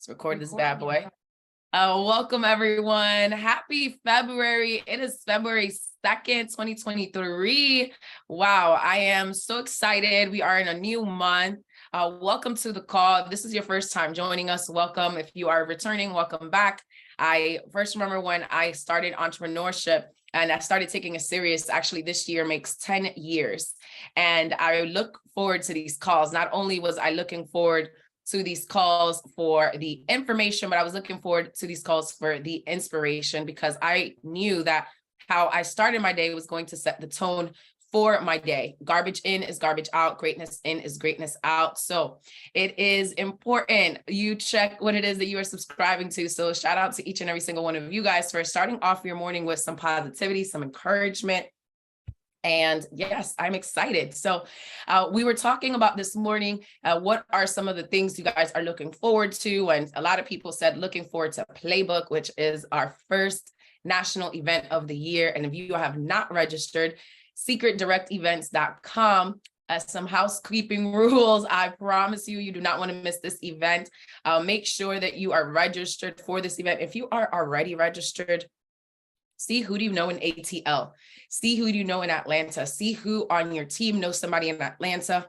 Let's record this bad boy. Welcome everyone. Happy February. It is February 2nd, 2023. Wow, I am so excited. We are in a new month. Welcome to the call. If this is your first time joining us, welcome. If you are returning, welcome back. I first remember when I started entrepreneurship and I started taking it serious. Actually, this year makes 10 years. And I look forward to these calls. Not only was I looking forward to these calls for the information, but I was looking forward to these calls for the inspiration, because I knew that how I started my day was going to set the tone for my day. Garbage in is garbage out. Greatness in is greatness out. So it is important you check what it is that you are subscribing to. So shout out to each and every single one of you guys for starting off your morning with some positivity, some encouragement. And yes, I'm excited. So we were talking about this morning, what are some of the things you guys are looking forward to? And a lot of people said looking forward to Playbook, which is our first national event of the year. And if you have not registered, secretdirectevents.com. Some housekeeping rules. I promise you do not want to miss this event. Make sure that you are registered for this event. If you are already registered, see who do you know in ATL. See who do you know in Atlanta. See who on your team knows somebody in Atlanta.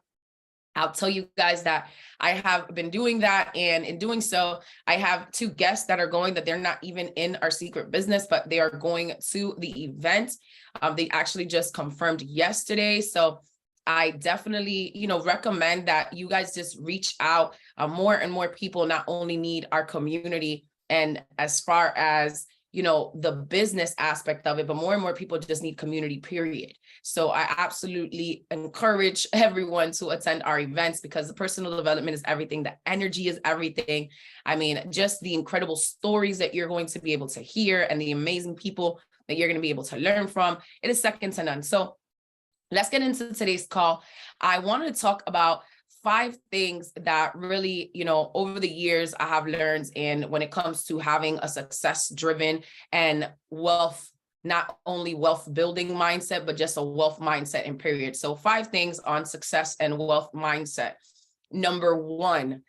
I'll tell you guys that I have been doing that. And in doing so, I have two guests that are going, that they're not even in our secret business, but they are going to the event. They actually just confirmed yesterday. So I definitely, recommend that you guys just reach out. More and more people not only need our community, and as far as the business aspect of it, but more and more people just need community, period. So I absolutely encourage everyone to attend our events, because the personal development is everything. The energy is everything. I mean, just the incredible stories that you're going to be able to hear and the amazing people that you're going to be able to learn from. It is second to none. So let's get into today's call. I want to talk about 5 things that really, over the years I have learned in when it comes to having a success-driven and wealth, not only wealth building mindset, but just a wealth mindset in period. So 5 things on success and wealth mindset. Number 1,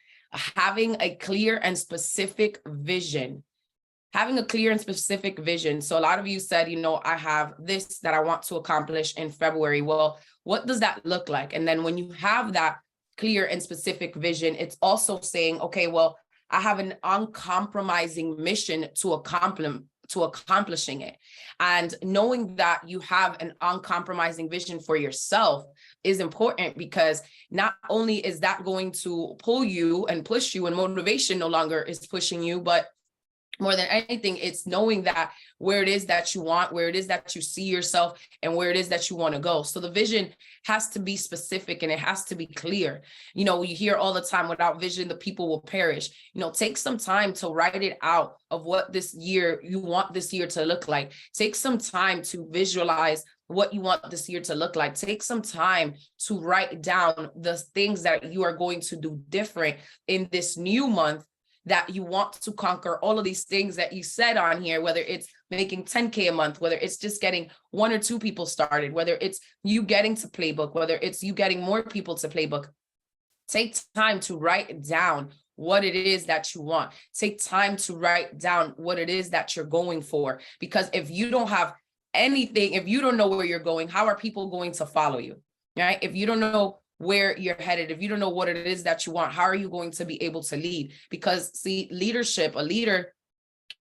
having a clear and specific vision. Having a clear and specific vision. So a lot of you said, I have this that I want to accomplish in February. Well, what does that look like? And then when you have that clear and specific vision, it's also saying, okay, well, I have an uncompromising mission to accomplishing it. And knowing that you have an uncompromising vision for yourself is important, because not only is that going to pull you and push you, and motivation no longer is pushing you, but more than anything, it's knowing that where it is that you want, where it is that you see yourself, and where it is that you want to go. So the vision has to be specific and it has to be clear. You hear all the time, without vision, the people will perish. Take some time to write it out of what this year you want this year to look like. Take some time to visualize what you want this year to look like. Take some time to write down the things that you are going to do different in this new month, that you want to conquer all of these things that you said on here, whether it's making 10K a month, whether it's just getting 1 or 2 people started, whether it's you getting to Playbook, whether it's you getting more people to Playbook. Take time to write down what it is that you want. Take time to write down what it is that you're going for, because if you don't have anything, if you don't know where you're going, how are people going to follow you, right? If you don't know where you're headed, if you don't know what it is that you want, how are you going to be able to lead? Because see, leadership, a leader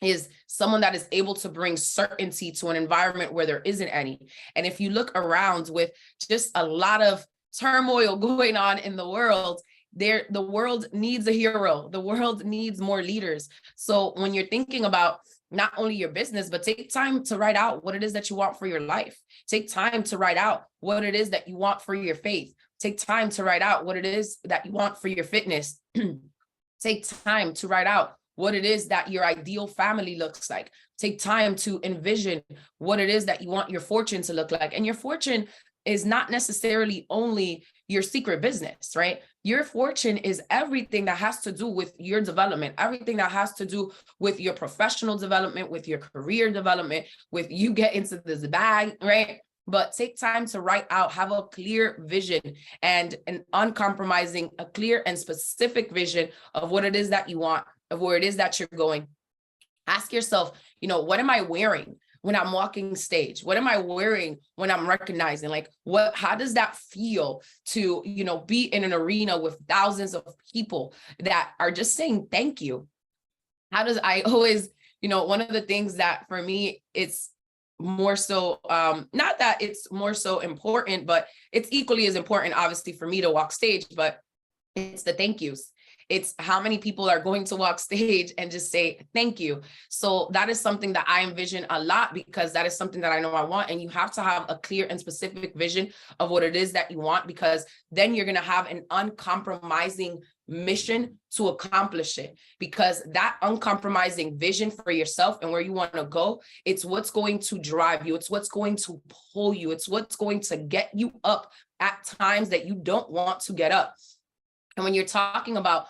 is someone that is able to bring certainty to an environment where there isn't any. And if you look around with just a lot of turmoil going on in the world, the world needs a hero. The world needs more leaders. So when you're thinking about not only your business, but take time to write out what it is that you want for your life. Take time to write out what it is that you want for your faith. Take time to write out what it is that you want for your fitness. Take time to write out what it is that your ideal family looks like. Take time to envision what it is that you want your fortune to look like. And your fortune is not necessarily only your secret business, right? Your fortune is everything that has to do with your development, everything that has to do with your professional development, with your career development, with you get into this bag, right? But take time to write out, have a clear vision and an uncompromising, a clear and specific vision of what it is that you want. of where it is that you're going. Ask yourself, what am I wearing when I'm walking stage? What am I wearing when I'm recognizing? Like, how does that feel to, be in an arena with thousands of people that are just saying thank you? How does I always, one of the things that for me, it's more so, not that it's more so important, but it's equally as important, obviously, for me to walk stage, but it's the thank yous. It's how many people are going to walk stage and just say thank you. So that is something that I envision a lot, because that is something that I know I want. And you have to have a clear and specific vision of what it is that you want, because then you're going to have an uncompromising mission to accomplish it. Because that uncompromising vision for yourself and where you want to go, it's what's going to drive you. It's what's going to pull you. It's what's going to get you up at times that you don't want to get up. And when you're talking about,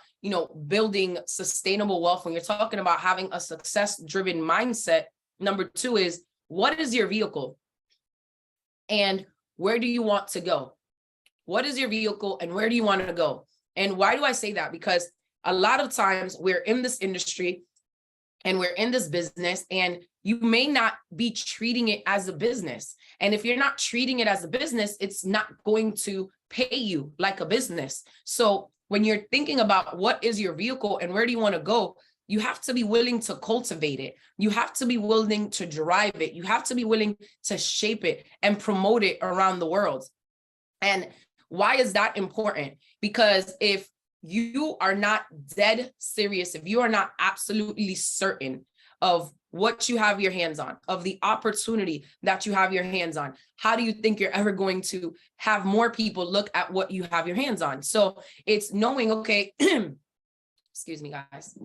building sustainable wealth, when you're talking about having a success-driven mindset, number 2 is, what is your vehicle? And where do you want to go? What is your vehicle and where do you want to go? And why do I say that? Because a lot of times we're in this industry and we're in this business, and you may not be treating it as a business. And if you're not treating it as a business, it's not going to pay you like a business. So when you're thinking about what is your vehicle and where do you want to go, you have to be willing to cultivate it. You have to be willing to drive it. You have to be willing to shape it and promote it around the world. And why is that important? Because if you are not dead serious, if you are not absolutely certain of what you have your hands on, of the opportunity that you have your hands on, how do you think you're ever going to have more people look at what you have your hands on? So it's knowing, okay, excuse me, guys.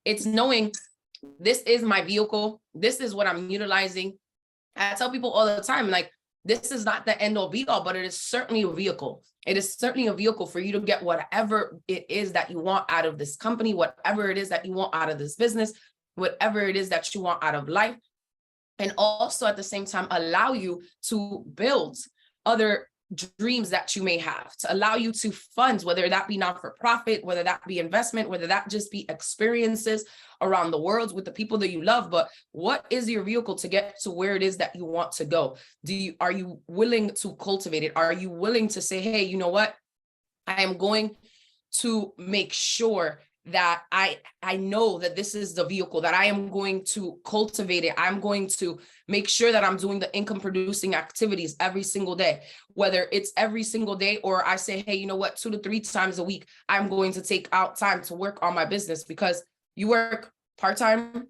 It's knowing this is my vehicle. This is what I'm utilizing. I tell people all the time, like, this is not the end all be all, but it is certainly a vehicle. It is certainly a vehicle for you to get whatever it is that you want out of this company, whatever it is that you want out of this business, whatever it is that you want out of life. And also at the same time, allow you to build other dreams that you may have, to allow you to fund, whether that be not-for-profit, whether that be investment, whether that just be experiences around the world with the people that you love. But what is your vehicle to get to where it is that you want to go? Are you willing to cultivate it? Are you willing to say, hey, you know what? I am going to make sure that I know that this is the vehicle, that I am going to cultivate it. I'm going to make sure that I'm doing the income producing activities every single day, whether it's every single day, or I say, hey, you know what, 2 to 3 times a week, I'm going to take out time to work on my business. Because you work part-time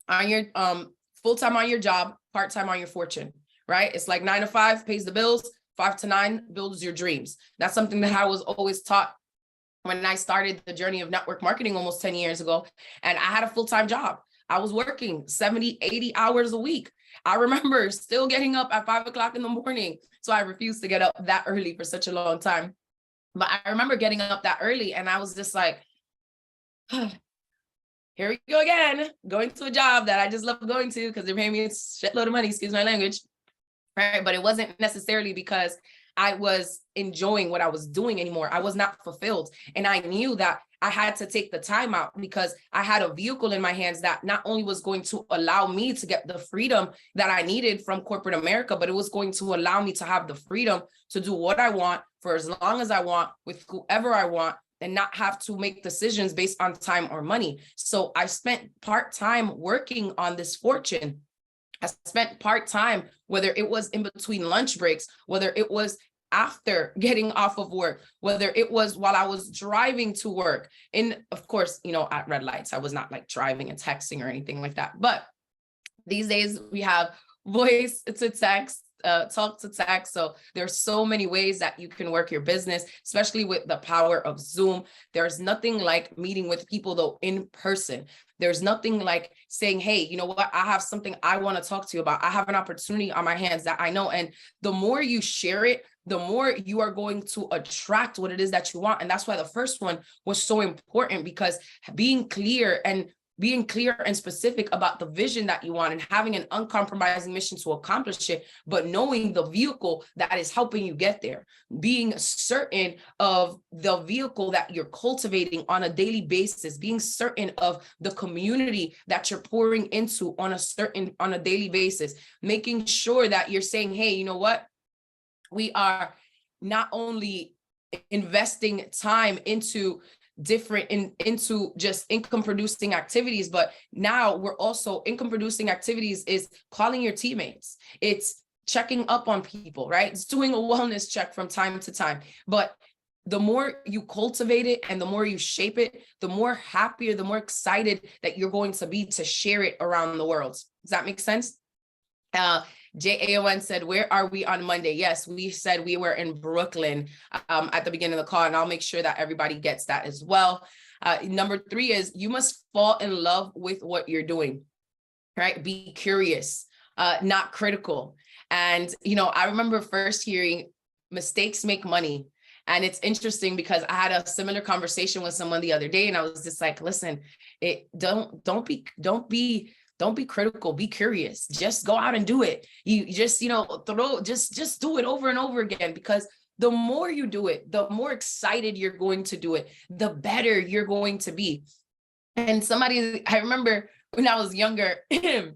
on your full-time on your job, part-time on your fortune, right? It's like 9 to 5 pays the bills, 5 to 9 builds your dreams. That's something that I was always taught when I started the journey of network marketing almost 10 years ago. And I had a full-time job. I was working 70, 80 hours a week. I remember still getting up at 5 o'clock in the morning. So I refused to get up that early for such a long time. But I remember getting up that early and I was just like, here we go again, going to a job that I just love going to because they're paying me a shitload of money, excuse my language, right? But it wasn't necessarily because I was enjoying what I was doing anymore. I was not fulfilled. And I knew that I had to take the time out because I had a vehicle in my hands that not only was going to allow me to get the freedom that I needed from corporate America, but it was going to allow me to have the freedom to do what I want for as long as I want with whoever I want and not have to make decisions based on time or money. So I spent part-time working on this fortune. I spent part-time, whether it was in between lunch breaks, whether it was after getting off of work, whether it was while I was driving to work. And of course, at red lights, I was not like driving and texting or anything like that. But these days we have voice to text, talk to text. So there's so many ways that you can work your business, especially with the power of Zoom. There's nothing like meeting with people though in person. There's nothing like saying, hey, you know what? I have something I want to talk to you about. I have an opportunity on my hands that I know. And the more you share it, the more you are going to attract what it is that you want. And that's why the first one was so important, because being clear and being clear and specific about the vision that you want and having an uncompromising mission to accomplish it, but knowing the vehicle that is helping you get there, being certain of the vehicle that you're cultivating on a daily basis, being certain of the community that you're pouring into on a daily basis, making sure that you're saying, hey, you know what? We are not only investing time into into just income producing activities, but now we're also income producing activities is calling your teammates. It's checking up on people, right? It's doing a wellness check from time to time. But the more you cultivate it and the more you shape it, the more happier, the more excited that you're going to be to share it around the world. Does that make sense? JAON said, where are we on Monday? Yes, we said we were in Brooklyn at the beginning of the call, and I'll make sure that everybody gets that as well. Number 3 is you must fall in love with what you're doing, right? Be curious, not critical. And, I remember first hearing mistakes make money. And it's interesting because I had a similar conversation with someone the other day, and I was just like, listen, don't be critical, be curious, just go out and do it. You just, just do it over and over again, because the more you do it, the more excited you're going to do it, the better you're going to be. And I remember when I was younger, I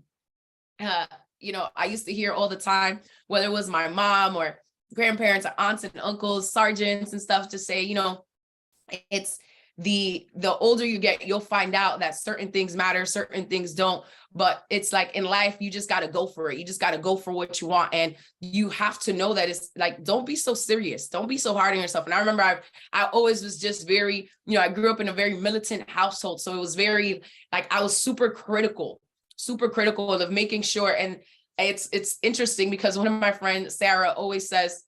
used to hear all the time, whether it was my mom or grandparents or aunts and uncles, sergeants and stuff, to say, it's the older you get, you'll find out that certain things matter, certain things don't. But it's like in life, you just got to go for it. You just got to go for what you want. And you have to know that it's like, don't be so serious. Don't be so hard on yourself. And I remember I always was just very, I grew up in a very militant household. So it was very like, I was super critical of making sure. And it's interesting because one of my friends, Sarah, always says,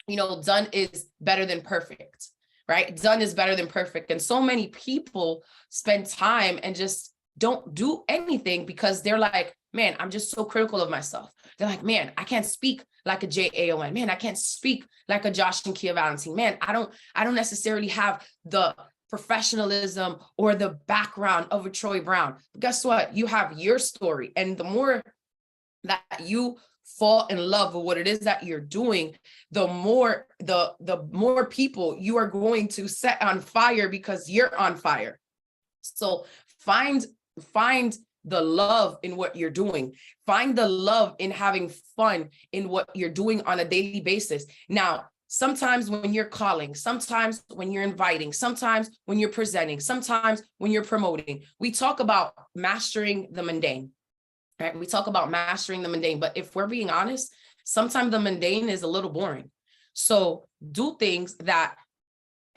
done is better than perfect, right? Done is better than perfect. And so many people spend time and just don't do anything because they're like, man, I'm just so critical of myself. They're like, man, I can't speak like a JAON. Man, I can't speak like a Josh and Kia Valentine. Man, I don't necessarily have the professionalism or the background of a Troy Brown. But guess what? You have your story. And the more that you fall in love with what it is that you're doing, the more people you are going to set on fire because you're on fire. So find the love in what you're doing. Find the love in having fun in what you're doing on a daily basis. Now, sometimes when you're calling, sometimes when you're inviting, sometimes when you're presenting, sometimes when you're promoting, we talk about mastering the mundane. Right? We talk about mastering the mundane, but if we're being honest, sometimes the mundane is a little boring. So do things that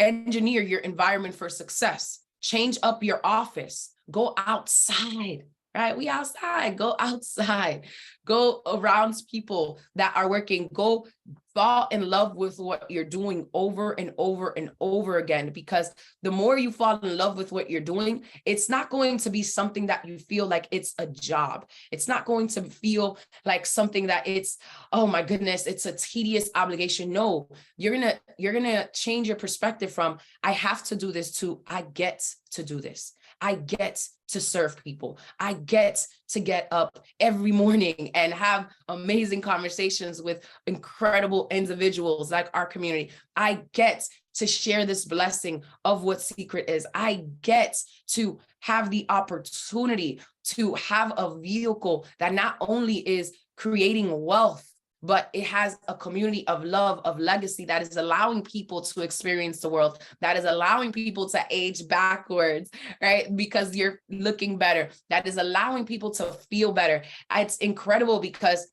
engineer your environment for success. Change up your office. Go outside, right? We outside, go outside, go around people that are working, go fall in love with what you're doing over and over and over again, because the more you fall in love with what you're doing, it's not going to be something that you feel like it's a job. It's not going to feel like something that it's, oh my goodness, it's a tedious obligation. No, you're gonna change your perspective from I have to do this to I get to do this. I get to serve people. I get to get up every morning and have amazing conversations with incredible individuals like our community. I get to share this blessing of what Secret is. I get to have the opportunity to have a vehicle that not only is creating wealth, but it has a community of love, of legacy that is allowing people to experience the world, that is allowing people to age backwards, right? Because you're looking better, that is allowing people to feel better. It's incredible because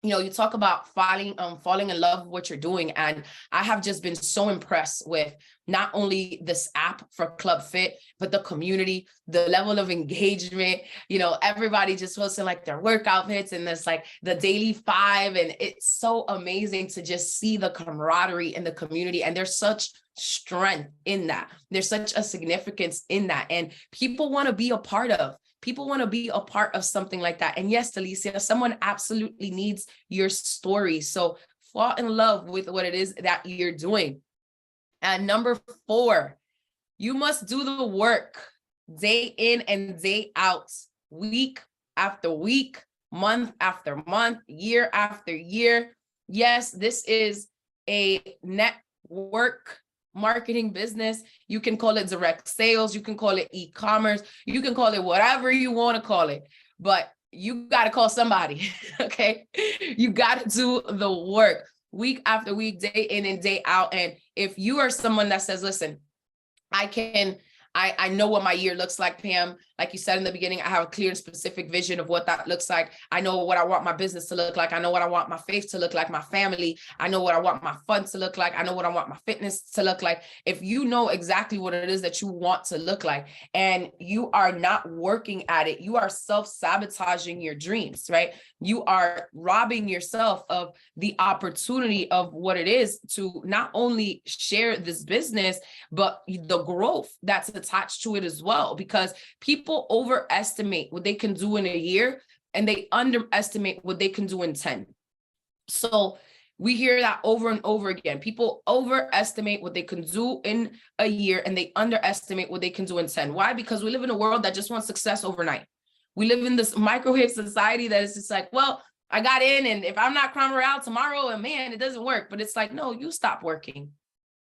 you talk about falling in love with what you're doing. And I have just been so impressed with not only this app for Club Fit, but the community, the level of engagement, everybody just posting like their workout fits and this like the daily 5. And it's so amazing to just see the camaraderie in the community. And there's such strength in that. There's such a significance in that. And people want to be a part of. People want to be a part of something like that. And yes, Alicia, someone absolutely needs your story. So fall in love with what it is that you're doing. And number 4, you must do the work. day in and day out, week after week, month after month, year after year. Yes, this is a network marketing business. You can call it direct sales. You can call it e-commerce. You can call it whatever you want to call it, but you got to call somebody. Okay. You got to do the work week after week, day in and day out. And if you are someone that says, listen, I know what my year looks like, Pam. Like you said in the beginning, I have a clear and specific vision of what that looks like. I know what I want my business to look like. I know what I want my faith to look like, my family. I know what I want my fun to look like. I know what I want my fitness to look like. If you know exactly what it is that you want to look like, and you are not working at it, you are self-sabotaging your dreams, right? You are robbing yourself of the opportunity of what it is to not only share this business, but the growth that's attached to it as well, because people overestimate what they can do in a year and they underestimate what they can do in 10. So we hear that over and over again. People overestimate what they can do in a year and they underestimate what they can do in 10. Why? Because we live in a world that just wants success overnight. We live in this microwave society that is just like, well, I got in, and if I'm not crime royale tomorrow, and man, it doesn't work. But it's like, no, you stop working.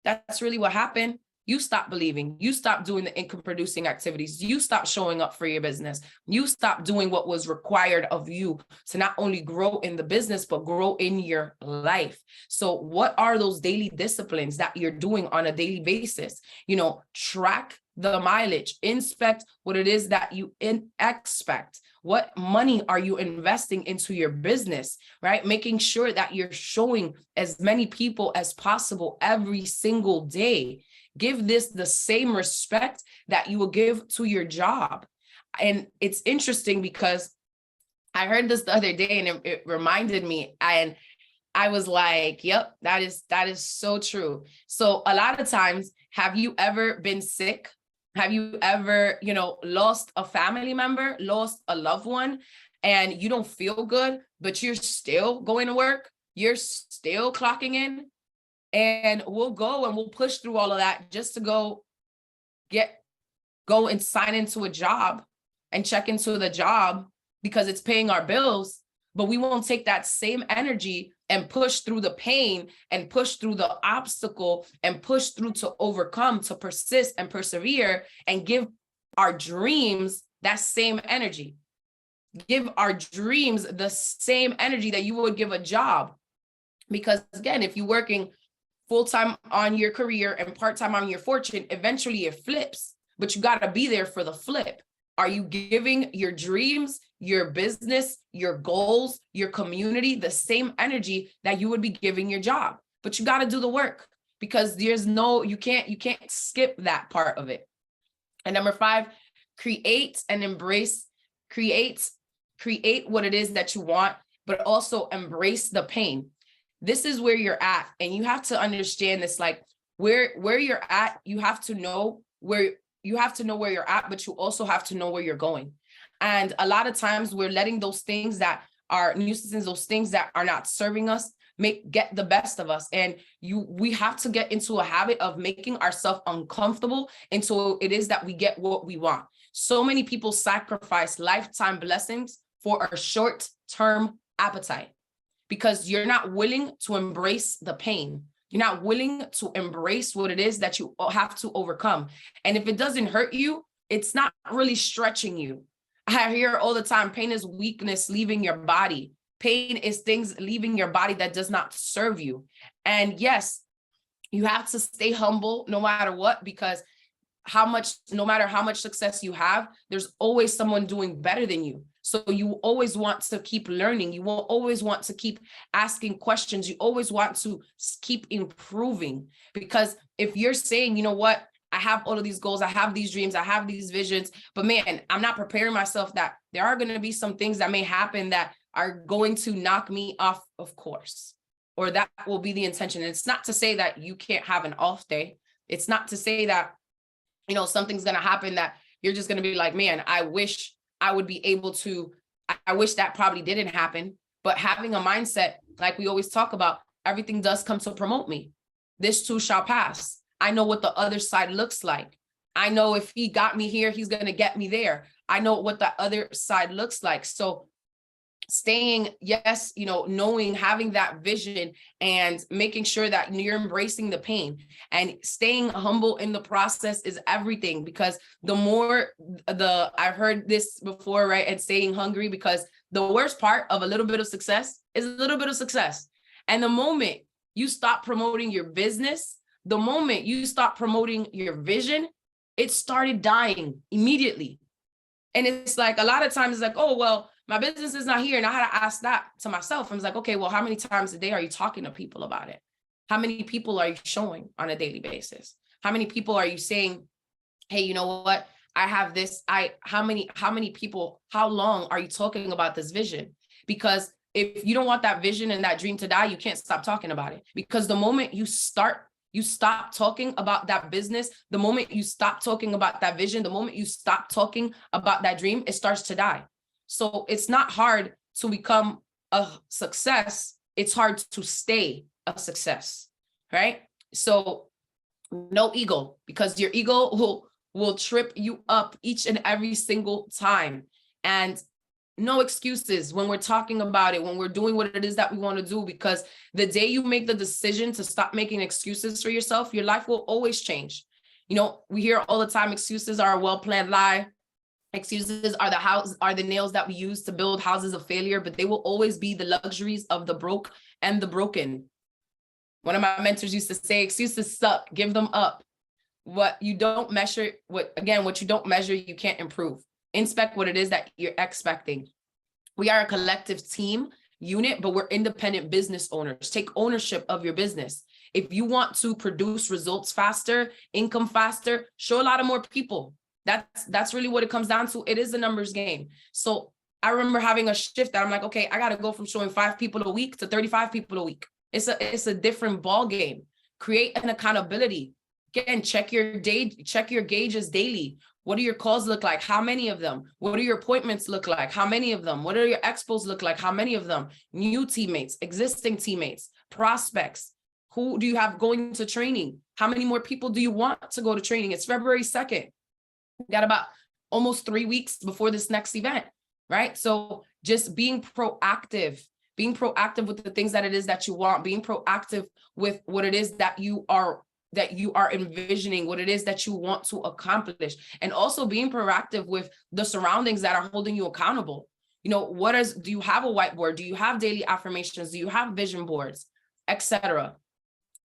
That's really what happened. You stop believing. You stop doing the income producing activities. You stop showing up for your business. You stop doing what was required of you to not only grow in the business, but grow in your life. So what are those daily disciplines that you're doing on a daily basis? Track the mileage, inspect what it is that you expect. What money are you investing into your business, right? Making sure that you're showing as many people as possible every single day. Give this the same respect that you will give to your job. And it's interesting because I heard this the other day and it reminded me, and I was like, yep, that is so true. So a lot of times, have you ever been sick? Have you ever, lost a family member, lost a loved one, and you don't feel good, but you're still going to work? You're still clocking in? And we'll go and we'll push through all of that just to go and sign into a job and check into the job because it's paying our bills. But we won't take that same energy and push through the pain and push through the obstacle and push through to overcome, to persist and persevere, and give our dreams that same energy. Give our dreams the same energy that you would give a job. Because again, if you're working full-time on your career and part-time on your fortune, eventually it flips, but you got to be there for the flip. Are you giving your dreams, your business, your goals, your community the same energy that you would be giving your job? But you got to do the work, because you can't skip that part of it. And number 5, create and embrace, create what it is that you want, but also embrace the pain. This is where you're at. And you have to understand this, like where you're at, you have to know where you're at, but you also have to know where you're going. And a lot of times we're letting those things that are nuisances, those things that are not serving us, get the best of us. And we have to get into a habit of making ourselves uncomfortable until it is that we get what we want. So many people sacrifice lifetime blessings for a short-term appetite, because you're not willing to embrace the pain. You're not willing to embrace what it is that you have to overcome. And if it doesn't hurt you, it's not really stretching you. I hear all the time, pain is weakness leaving your body. Pain is things leaving your body that does not serve you. And yes, you have to stay humble no matter what, because no matter how much success you have, there's always someone doing better than you. So you always want to keep learning. You will always want to keep asking questions. You always want to keep improving, because if you're saying, you know what, I have all of these goals, I have these dreams, I have these visions, but man, I'm not preparing myself that there are going to be some things that may happen that are going to knock me off of course, or that will be the intention. And it's not to say that you can't have an off day. It's not to say that, something's going to happen that you're just going to be like, man, I wish I would be able to, I wish that probably didn't happen. But having a mindset, like we always talk about, everything does come to promote me. This too shall pass. I know what the other side looks like. I know if he got me here, he's going to get me there. I know what the other side looks like. So staying, yes, knowing, having that vision and making sure that you're embracing the pain and staying humble in the process is everything, because I've heard this before, right? And staying hungry, because the worst part of a little bit of success is a little bit of success. And the moment you stop promoting your business, the moment you stop promoting your vision, it started dying immediately. And it's like, a lot of times it's like, oh, well, my business is not here. And I had to ask that to myself. I was like, okay, well, how many times a day are you talking to people about it? How many people are you showing on a daily basis? How many people are you saying, hey, you know what? I have this. How many people, how long are you talking about this vision? Because if you don't want that vision and that dream to die, you can't stop talking about it. Because the moment you stop talking about that business, the moment you stop talking about that vision, the moment you stop talking about that dream, it starts to die. So it's not hard to become a success. It's hard to stay a success, right? So no ego, because your ego will trip you up each and every single time. And no excuses when we're talking about it, when we're doing what it is that we want to do, because the day you make the decision to stop making excuses for yourself, your life will always change. We hear all the time, excuses are a well-planned lie. Excuses are the nails that we use to build houses of failure, but they will always be the luxuries of the broke and the broken. One of my mentors used to say, excuses suck, give them up. What you don't measure, what you don't measure, you can't improve. Inspect what it is that you're expecting. We are a collective team unit, but we're independent business owners. Take ownership of your business. If you want to produce results faster, income faster, show a lot of more people. That's really what it comes down to. It is a numbers game. So I remember having a shift that I'm like, okay, I got to go from showing 5 people a week to 35 people a week. It's a different ball game. Create an accountability. Again, check your gauges daily. What do your calls look like? How many of them? What do your appointments look like? How many of them? What do your expos look like? How many of them? New teammates, existing teammates, prospects. Who do you have going to training? How many more people do you want to go to training? It's February 2nd. We got about almost 3 weeks before this next event, right? So just being proactive with the things that it is that you want, being proactive with what it is that you are envisioning, what it is that you want to accomplish, and also being proactive with the surroundings that are holding you accountable. Do you have a whiteboard? Do you have daily affirmations? Do you have vision boards, etc.?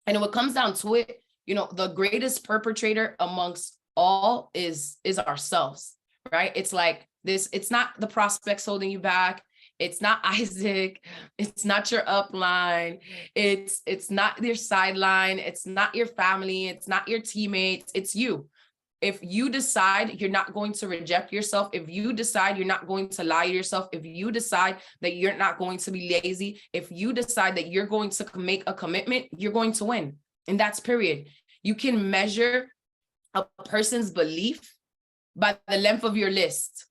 And when it comes down to it, the greatest perpetrator amongst all is ourselves, right? It's like this, it's not the prospects holding you back. It's not Isaac. It's not your upline. It's not your sideline. It's not your family. It's not your teammates. It's you. If you decide you're not going to reject yourself, if you decide you're not going to lie to yourself, if you decide that you're not going to be lazy, if you decide that you're going to make a commitment, you're going to win. And that's period. You can measure a person's belief by the length of your list.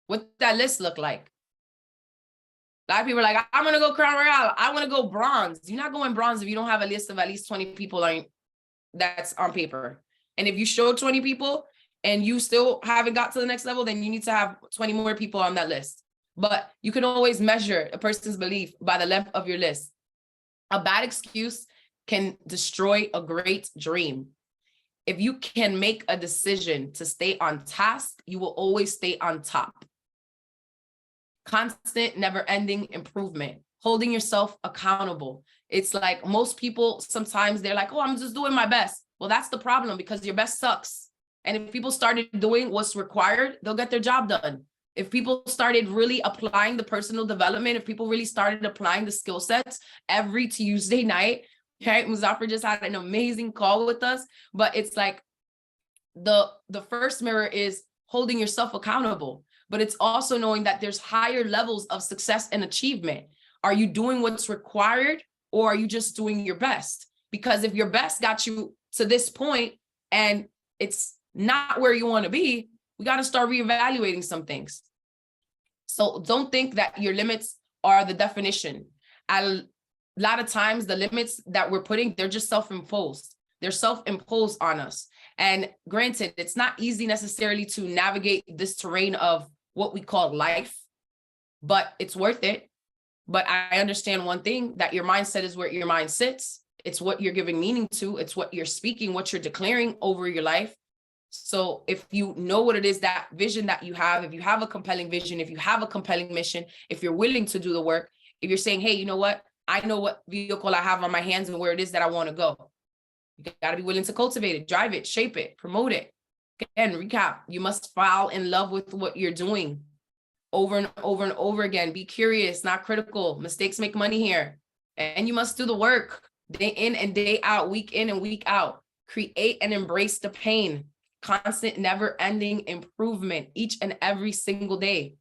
What that list look like? A lot of people are like, I'm going to go Crown Royale. I want to go bronze. You're not going bronze if you don't have a list of at least 20 people that's on paper. And if you show 20 people and you still haven't got to the next level, then you need to have 20 more people on that list. But you can always measure a person's belief by the length of your list. A bad excuse can destroy a great dream. If you can make a decision to stay on task, you will always stay on top. Constant, never-ending improvement, holding yourself accountable. It's like most people, sometimes they're like, oh, I'm just doing my best. Well, that's the problem, because your best sucks. And if people started doing what's required, they'll get their job done. If people started really applying the personal development, if people really started applying the skill sets every Tuesday night, okay, Muzaffar just had an amazing call with us, but it's like the first mirror is holding yourself accountable, but it's also knowing that there's higher levels of success and achievement. Are you doing what's required, or are you just doing your best? Because if your best got you to this point and it's not where you want to be, we got to start reevaluating some things. So don't think that your limits are the definition. A lot of times the limits that we're putting, they're just self-imposed. They're self-imposed on us. And granted, it's not easy necessarily to navigate this terrain of what we call life, but it's worth it. But I understand one thing, that your mindset is where your mind sits. It's what you're giving meaning to. It's what you're speaking, what you're declaring over your life. So if you know what it is, that vision that you have, if you have a compelling vision, if you have a compelling mission, if you're willing to do the work, if you're saying, hey, you know what? I know what vehicle I have on my hands and where it is that I want to go. You got to be willing to cultivate it, drive it, shape it, promote it. Again, recap, you must fall in love with what you're doing over and over and over again. Be curious, not critical. Mistakes make money here. And you must do the work day in and day out, week in and week out. Create and embrace the pain. Constant, never-ending improvement each and every single day.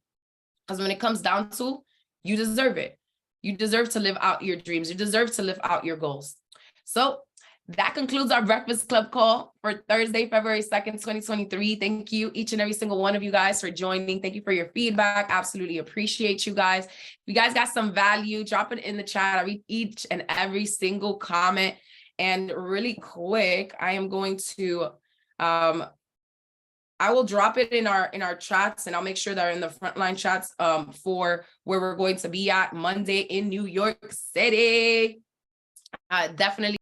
Because when it comes down to, you deserve it. You deserve to live out your dreams. You deserve to live out your goals. So that concludes our Breakfast Club call for Thursday, February 2nd, 2023. Thank you, each and every single one of you guys, for joining. Thank you for your feedback. Absolutely appreciate you guys. If you guys got some value, drop it in the chat. I read each and every single comment. And really quick, I am going to I will drop it in our chats, and I'll make sure that in the frontline chats for where we're going to be at Monday in New York City. Definitely